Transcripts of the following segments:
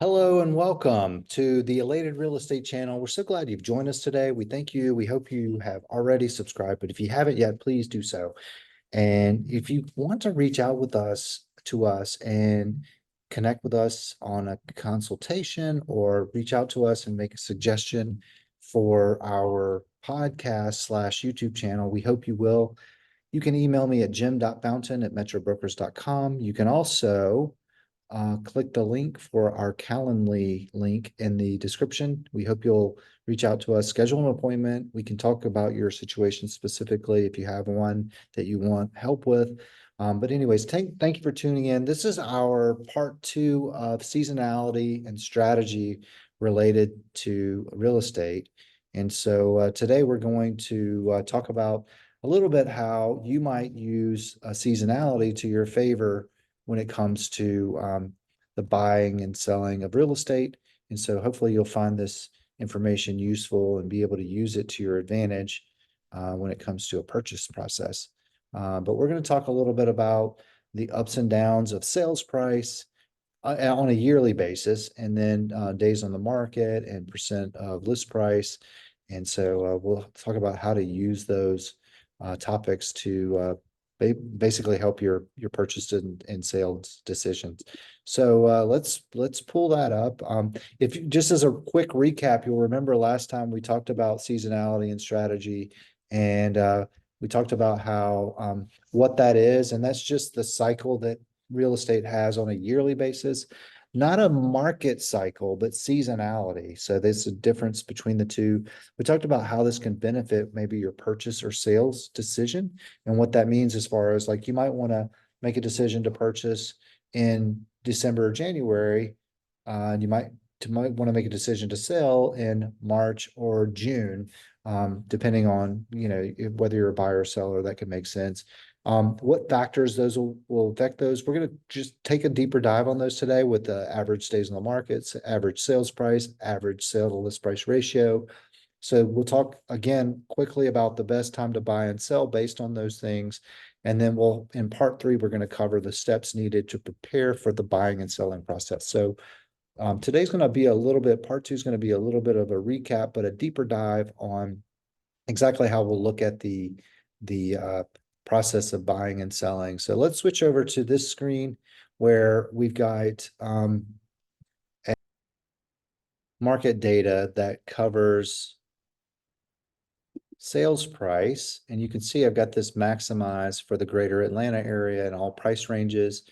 Hello and welcome to the Elated Real Estate channel. We're so glad you've joined us today. We thank you. We hope you have already subscribed, but if you haven't yet, please do so. And if you want to reach out with us to us and connect with us on a consultation or reach out to us and make a suggestion for our podcast slash YouTube channel, we hope you will. You can email me at jim.fountain@metrobrokers.com. You can also click the link for our Calendly link in the description. We hope you'll reach out to us, schedule an appointment. We can talk about your situation specifically if you have one that you want help with. But anyways, thank you for tuning in. This is our part two of seasonality and strategy related to real estate. And so today we're going to talk about a little bit how you might use seasonality to your favor when it comes to the buying and selling of real estate. And so hopefully you'll find this information useful and be able to use it to your advantage when it comes to a purchase process. But we're going to talk a little bit about the ups and downs of sales price on a yearly basis, and then days on the market and percent of list price. And so we'll talk about how to use those topics to basically help your purchase and sales decisions. So let's pull that up. If just as a quick recap, you'll remember last time we talked about seasonality and strategy, and we talked about how what that is, and that's just the cycle that real estate has on a yearly basis, not a market cycle, but seasonality. So there's a difference between the two. We talked about how this can benefit maybe your purchase or sales decision and what that means as far as like you might want to make a decision to purchase in December or January, and you might want to make a decision to sell in March or June, depending on whether you're a buyer or seller. That could make sense. What factors those will affect those? We're going to just take a deeper dive on those today with the average days on the markets, average sales price, average sale to list price ratio. So we'll talk again quickly about the best time to buy and sell based on those things. And then in part three, we're going to cover the steps needed to prepare for the buying and selling process. So today's going to be part two is going to be a little bit of a recap, but a deeper dive on exactly how we'll look at the process of buying and selling. So let's switch over to this screen where we've got market data that covers sales price. And you can see I've got this maximized for the greater Atlanta area and all price ranges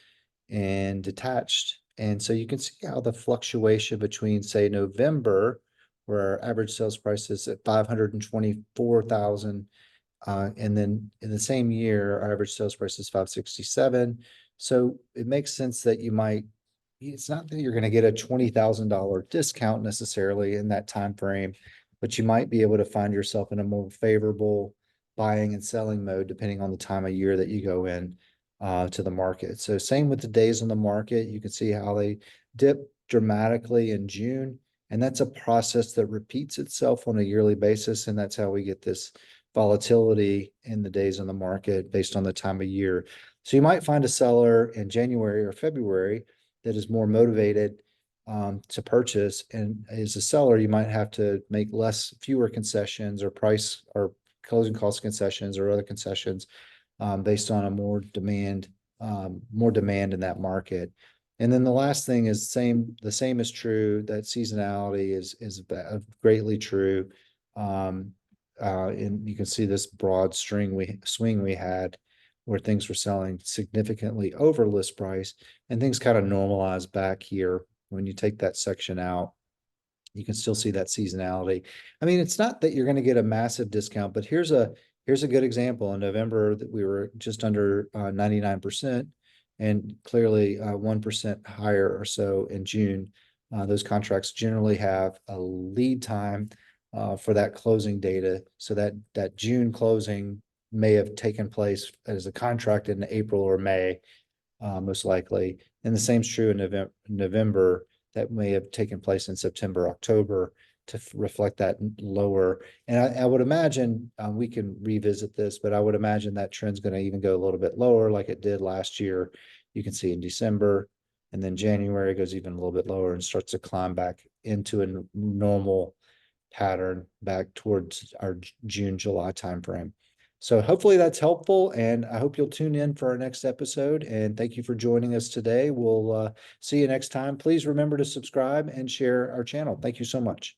and detached. And so you can see how the fluctuation between, say, November, where our average sales price is at 524,000, and then in the same year, our average sales price is 567. So it makes sense that it's not that you're going to get a $20,000 discount necessarily in that time frame, but you might be able to find yourself in a more favorable buying and selling mode depending on the time of year that you go in to the market. So same with the days on the market. You can see how they dip dramatically in June, and that's a process that repeats itself on a yearly basis, and that's how we get this volatility in the days on the market based on the time of year. So you might find a seller in January or February that is more motivated to purchase, and as a seller, you might have to make fewer concessions or price or closing cost concessions or other concessions based on a more demand in that market. And then the last thing is the same is true, that seasonality is greatly true. And you can see this broad swing we had where things were selling significantly over list price, and things kind of normalize back here. When you take that section out, you can still see that seasonality. I mean, it's not that you're going to get a massive discount, but here's a good example. In November, that we were just under 99%, and clearly 1% higher or so in June. Those contracts generally have a lead time for that closing data, so that June closing may have taken place as a contract in April or May, most likely. And the same is true in November. That may have taken place in September, October to reflect that lower. And I would imagine we can revisit this, but I would imagine that trend's going to even go a little bit lower like it did last year. You can see in December, And then January goes even a little bit lower and starts to climb back into a normal pattern back towards our June, July timeframe. So hopefully that's helpful, and I hope you'll tune in for our next episode. And thank you for joining us today. We'll see you next time. Please remember to subscribe and share our channel. Thank you so much.